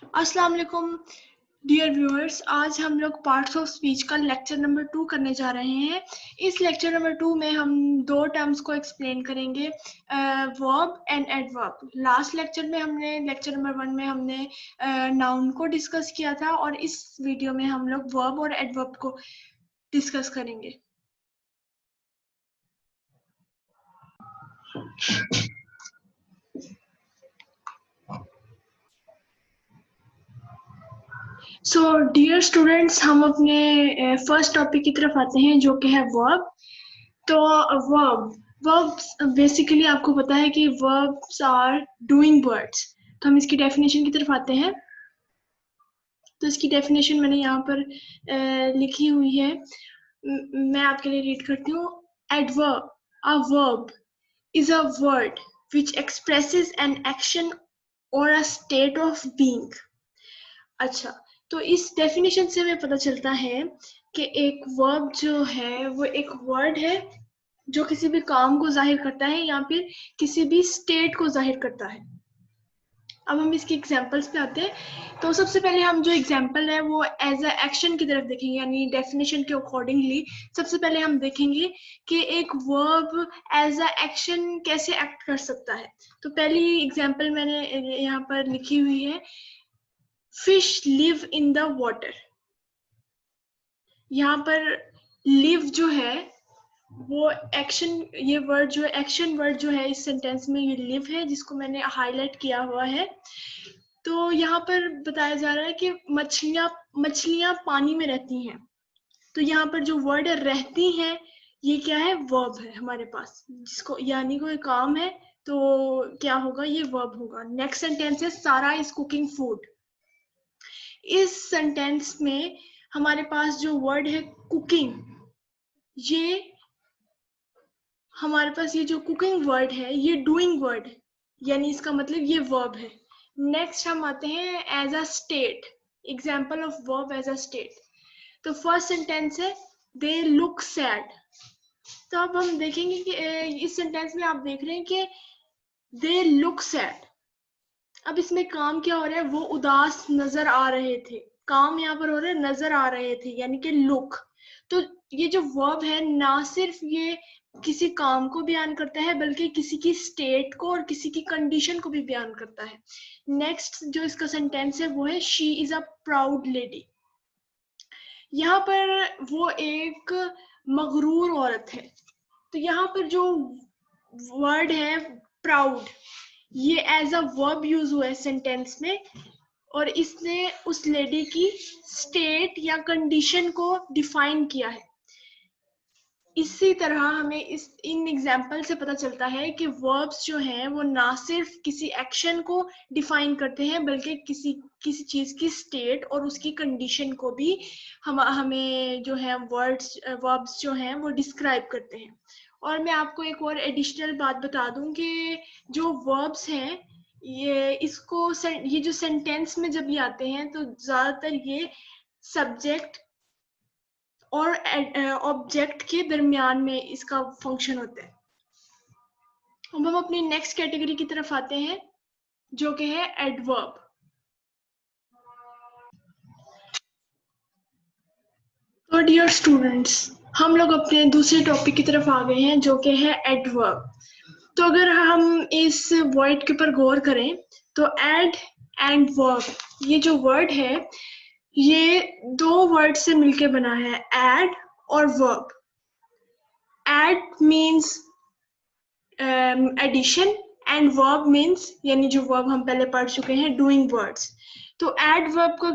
अस्सलाम वालेकुम dear viewers, आज हम लोग पार्ट्स ऑफ स्पीच का लेक्चर नंबर 2 करने जा रहे हैं। इस लेक्चर नंबर 2 में हम दो टर्म्स को एक्सप्लेन करेंगे, verb and adverb. Last lecture में हमने लेक्चर नंबर 1 में हमने नाउन को डिस्कस किया था और इस वीडियो में हम लोग वर्ब और एडवर्ब को डिस्कस करेंगे। सो डियर स्टूडेंट्स, हम अपने फर्स्ट टॉपिक की तरफ आते हैं जो कि है वर्ब। तो वर्ब्स बेसिकली आपको पता है कि वर्ब्स आर डूइंग वर्ड्स। तो हम इसकी डेफिनेशन की तरफ आते हैं। तो इसकी डेफिनेशन मैंने यहाँ पर लिखी हुई है, मैं आपके लिए रीड करती हूँ। Adverb, a verb is a word which expresses an action or a state of being। अच्छा, तो इस डेफिनेशन से हमें पता चलता है कि एक वर्ब जो है वो एक वर्ड है जो किसी भी काम को जाहिर करता है या फिर किसी भी स्टेट को जाहिर करता है। अब हम इसके एग्जांपल्स पे आते हैं। तो सबसे पहले हम जो एग्जांपल है वो एज अ एक्शन की तरफ देखेंगे, यानी डेफिनेशन के अकॉर्डिंगली सबसे पहले हम देखेंगे कि एक वर्ब एज अ एक्शन कैसे एक्ट कर सकता है। तो पहली एग्जांपल मैंने यहाँ पर लिखी हुई है, fish live in the water. यहाँ पर लिव जो है वो एक्शन, ये वर्ड जो एक्शन वर्ड जो है इस सेंटेंस में ये लिव है, जिसको मैंने हाईलाइट किया हुआ है। तो यहाँ पर बताया जा रहा है कि मछलियां पानी में रहती हैं। तो यहाँ पर जो वर्ड है रहती हैं, ये क्या है, वर्ब है हमारे पास, जिसको यानी कोई काम है तो क्या होगा, ये वर्ब होगा। नेक्स्ट सेंटेंस है सारा इज कुकिंग फूड। इस सेंटेंस में हमारे पास जो वर्ड है कुकिंग, ये हमारे पास ये जो कुकिंग वर्ड है ये डूइंग वर्ड है, यानी इसका मतलब ये वर्ब है। नेक्स्ट हम आते हैं as a state, example of verb as a state. तो फर्स्ट सेंटेंस है दे लुक सैड। तो अब हम देखेंगे कि इस सेंटेंस में आप देख रहे हैं कि दे लुक सैड। अब इसमें काम क्या हो रहा है, वो उदास नजर आ रहे थे। काम यहाँ पर हो रहा है नजर आ रहे थे, यानी कि लुक। तो ये जो वर्ब है ना सिर्फ ये किसी काम को बयान करता है बल्कि किसी की स्टेट को और किसी की कंडीशन को भी बयान करता है। नेक्स्ट जो इसका सेंटेंस है वो है she is a proud lady. यहाँ पर वो एक मगरूर औरत है। तो यहाँ पर जो वर्ड है प्राउड, ये एज अ वर्ब यूज हुआ है सेंटेंस में और इसने उस लेडी की स्टेट या कंडीशन को डिफाइन किया है। इसी तरह हमें इन एग्जाम्पल से पता चलता है कि वर्ब्स जो हैं वो ना सिर्फ किसी एक्शन को डिफाइन करते हैं बल्कि किसी चीज की स्टेट और उसकी कंडीशन को भी हमें जो है वर्ब्स जो हैं वो डिस्क्राइब करते हैं। और मैं आपको एक और एडिशनल बात बता दूं कि जो वर्ब्स हैं ये जो सेंटेंस में जब ये आते हैं तो ज्यादातर ये सब्जेक्ट और ऑब्जेक्ट के दरमियान में इसका फंक्शन होता है। अब हम अपनी नेक्स्ट कैटेगरी की तरफ आते हैं जो कि है एडवर्ब। तो डियर स्टूडेंट्स, हम लोग अपने दूसरे टॉपिक की तरफ आ गए हैं जो कि है एडवर्ब। तो अगर हम इस वर्ड के ऊपर गौर करें तो एड एंड वर्ब, ये जो वर्ड है ये दो वर्ड से मिलके बना है, एड और verb. Ad means addition and verb means, यानी जो वर्ब हम पहले पढ़ चुके हैं, डूइंग वर्ड्स। तो एड वर्ब का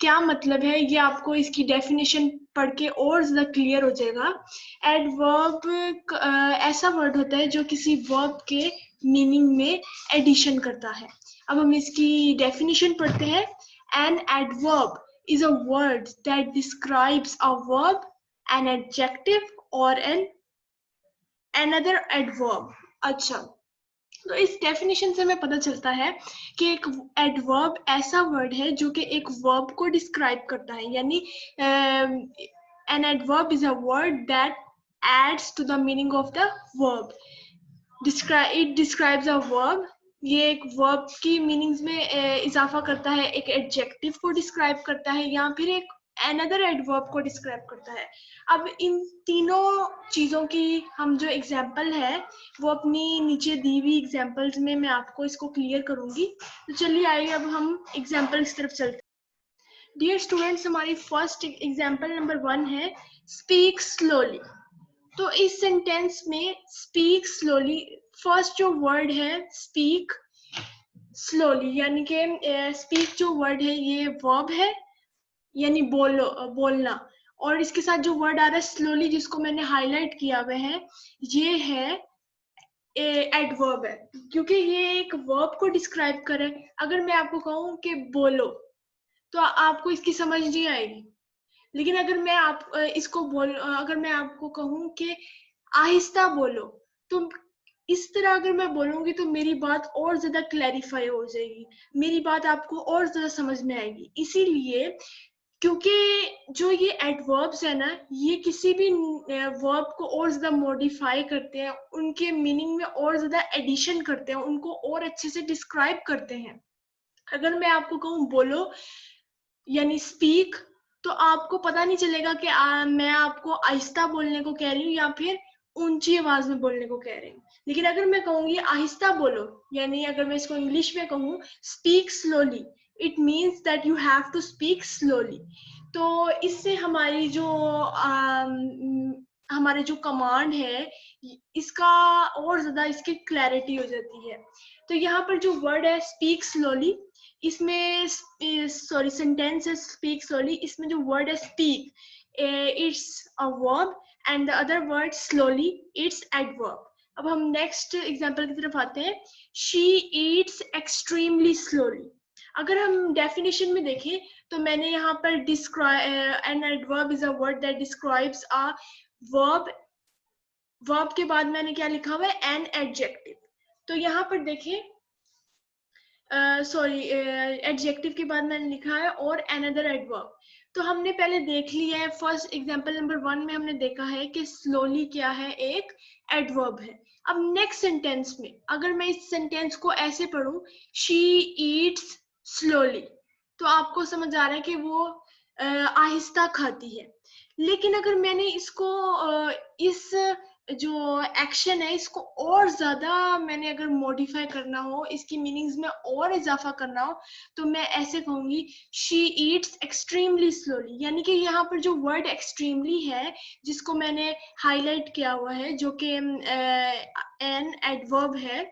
क्या मतलब है ये आपको इसकी डेफिनेशन पढ़ के और ज्यादा क्लियर हो जाएगा। एडवर्ब ऐसा वर्ड होता है जो किसी वर्ब के मीनिंग में एडिशन करता है। अब हम इसकी डेफिनेशन पढ़ते हैं। An adverb is a word that describes a verb, an adjective और एन another adverb। अच्छा, तो इस डेफिनेशन से हमें पता चलता है कि एक एडवर्ब ऐसा वर्ड है जो कि एक वर्ब को डिस्क्राइब करता है, यानी an adverb is a word that adds to the meaning of the verb. It describes a verb ये एक वर्ब की मीनिंग्स में इजाफा करता है, एक एडजेक्टिव को डिस्क्राइब करता है, या फिर एक अनदर एडवर्ब को डिस्क्राइब करता है। अब इन तीनों चीजों की हम जो एग्जांपल है वो अपनी नीचे दी हुई एग्जांपल्स में मैं आपको इसको क्लियर करूंगी। तो चलिए आइए अब हम एग्जांपल्स की तरफ चलते हैं। डियर स्टूडेंट्स, हमारी फर्स्ट एग्जांपल नंबर 1 है स्पीक स्लोली। तो इस सेंटेंस में स्पीक स्लोली, फर्स्ट जो वर्ड है स्पीक स्लोली, यानी कि स्पीक जो वर्ड है ये वर्ब है, यानी बोलना, और इसके साथ जो वर्ड आ रहा है स्लोली जिसको मैंने हाईलाइट किया हुआ है ये है एडवर्ब है, क्योंकि ये एक वर्ब को डिस्क्राइब करे। अगर मैं आपको कहूँ कि बोलो तो आपको इसकी समझ नहीं आएगी, लेकिन अगर मैं अगर मैं आपको कहूँ कि आहिस्ता बोलो, तो इस तरह अगर मैं बोलूंगी तो मेरी बात और ज्यादा क्लैरिफाई हो जाएगी, मेरी बात आपको और ज्यादा समझ में आएगी। इसीलिए, क्योंकि जो ये एडवर्ब्स है ना, ये किसी भी वर्ब को और ज्यादा मॉडिफाई करते हैं, उनके मीनिंग में और ज्यादा एडिशन करते हैं, उनको और अच्छे से डिस्क्राइब करते हैं। अगर मैं आपको कहूँ बोलो यानी स्पीक, तो आपको पता नहीं चलेगा कि मैं आपको आहिस्ता बोलने को कह रही हूँ या फिर ऊंची आवाज में बोलने को कह रही हूँ। लेकिन अगर मैं कहूँगी आहिस्ता बोलो, यानी अगर मैं इसको इंग्लिश में कहूँ speak slowly, it means that you have to speak slowly. तो इससे हमारे जो कमांड है इसका और ज्यादा इसकी क्लैरिटी हो जाती है। तो यहाँ पर जो वर्ड है स्पीक स्लोली, इसमें सेंटेंस है स्पीक स्लोली, इसमें जो वर्ड है speak it's a verb and the other word slowly it's adverb. अब हम नेक्स्ट एग्जांपल की तरफ आते हैं। She Yeats extremely slowly. अगर हम डेफिनेशन में देखें तो मैंने यहाँ पर describe an adverb is a word that describes a verb, verb के बाद मैंने क्या लिखा हुआ है एन एडजेक्टिव। तो यहाँ पर देखें एडजेक्टिव के बाद मैंने लिखा है और अनदर एडवर्ब। तो हमने पहले देख लिया है, फर्स्ट एग्जांपल नंबर 1 में हमने देखा है कि स्लोली क्या है, एक एडवर्ब है। अब नेक्स्ट सेंटेंस में अगर मैं इस सेंटेंस को ऐसे पढ़ूं, शी ईट्स स्लोली, तो आपको समझ आ रहा है कि वो आहिस्ता खाती है। लेकिन अगर मैंने इसको इस जो एक्शन है इसको और ज्यादा मैंने अगर मॉडिफाई करना हो, इसकी मीनिंग्स में और इजाफा करना हो, तो मैं ऐसे कहूंगी शी ईट्स एक्सट्रीमली स्लोली। यानी कि यहाँ पर जो वर्ड एक्सट्रीमली है जिसको मैंने हाईलाइट किया हुआ है, जो कि एन एडवर्ब है,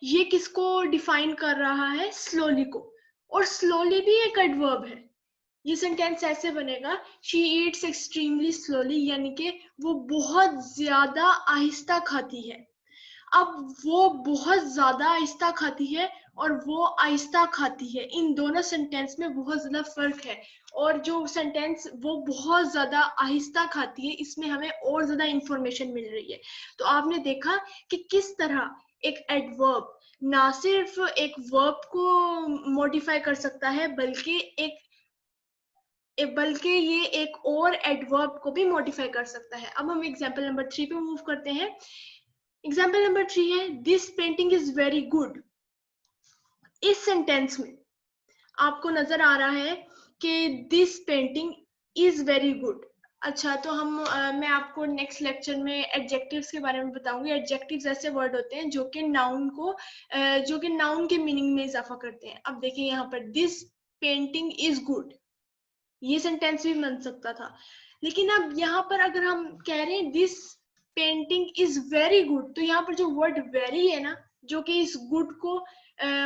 ये किसको डिफाइन कर रहा है, स्लोली को। और स्लोली भी एक एडवर्ब है। ये सेंटेंस ऐसे बनेगा शी ईट्स एक्सट्रीमली स्लोली, यानी कि वो बहुत ज्यादा आहिस्ता खाती है। अब वो बहुत ज्यादा आहिस्ता खाती है और वो आहिस्ता खाती है, इन दोनों सेंटेंस में बहुत ज्यादा फर्क है। और जो सेंटेंस वो बहुत ज्यादा आहिस्ता खाती है, इसमें हमें और ज्यादा इंफॉर्मेशन मिल रही है। तो आपने देखा कि किस तरह एक एडवर्ब ना सिर्फ एक वर्ब को मॉडिफाई कर सकता है, बल्कि ये एक और एडवर्ब को भी मॉडिफाई कर सकता है। अब हम एग्जांपल नंबर 3 पे मूव करते हैं। एग्जांपल नंबर 3 है this painting is very good. इस सेंटेंस में आपको नजर आ रहा है कि this painting is very good. अच्छा, तो मैं आपको नेक्स्ट लेक्चर में एडजेक्टिव्स के बारे में बताऊंगी। एडजेक्टिव्स ऐसे वर्ड होते हैं जो कि नाउन के मीनिंग में इजाफा करते हैं। अब देखिए यहाँ पर दिस पेंटिंग इज गुड, ये सेंटेंस भी बन सकता था। लेकिन अब यहाँ पर अगर हम कह रहे हैं this painting is very good, तो यहाँ पर जो वर्ड वेरी है ना, जो कि इस गुड को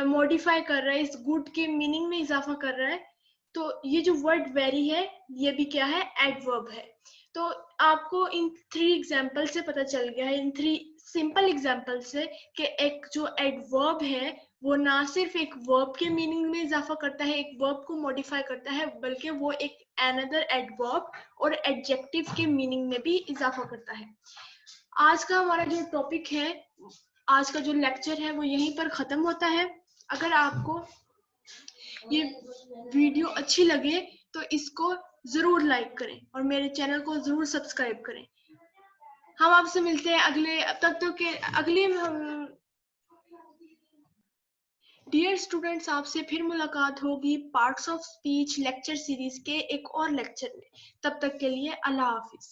मॉडिफाई कर रहा है, इस गुड के मीनिंग में इजाफा कर रहा है, तो ये जो वर्ड वेरी है ये भी क्या है, एडवर्ब है। तो आपको इन 3 एग्जाम्पल से पता चल गया है, इन 3 सिंपल एग्जाम्पल से, कि एक जो एडवर्ब है वो ना सिर्फ एक वर्ब के मीनिंग में इजाफा करता है, एक वर्ब को मॉडिफाई करता है, बल्कि वो एक अनदर एडवर्ब और एडजेक्टिव के मीनिंग में भी इजाफा करता है। आज का हमारा जो टॉपिक है, आज का जो लेक्चर है वो यहीं पर खत्म होता है। अगर आपको ये वीडियो अच्छी लगे तो इसको जरूर लाइक करें और मेरे चैनल को जरूर सब्सक्राइब करें। हम आपसे मिलते हैं अगले डियर स्टूडेंट्स, आपसे फिर मुलाकात होगी parts of speech lecture series के एक और लेक्चर में। तब तक के लिए अल्लाह हाफिज।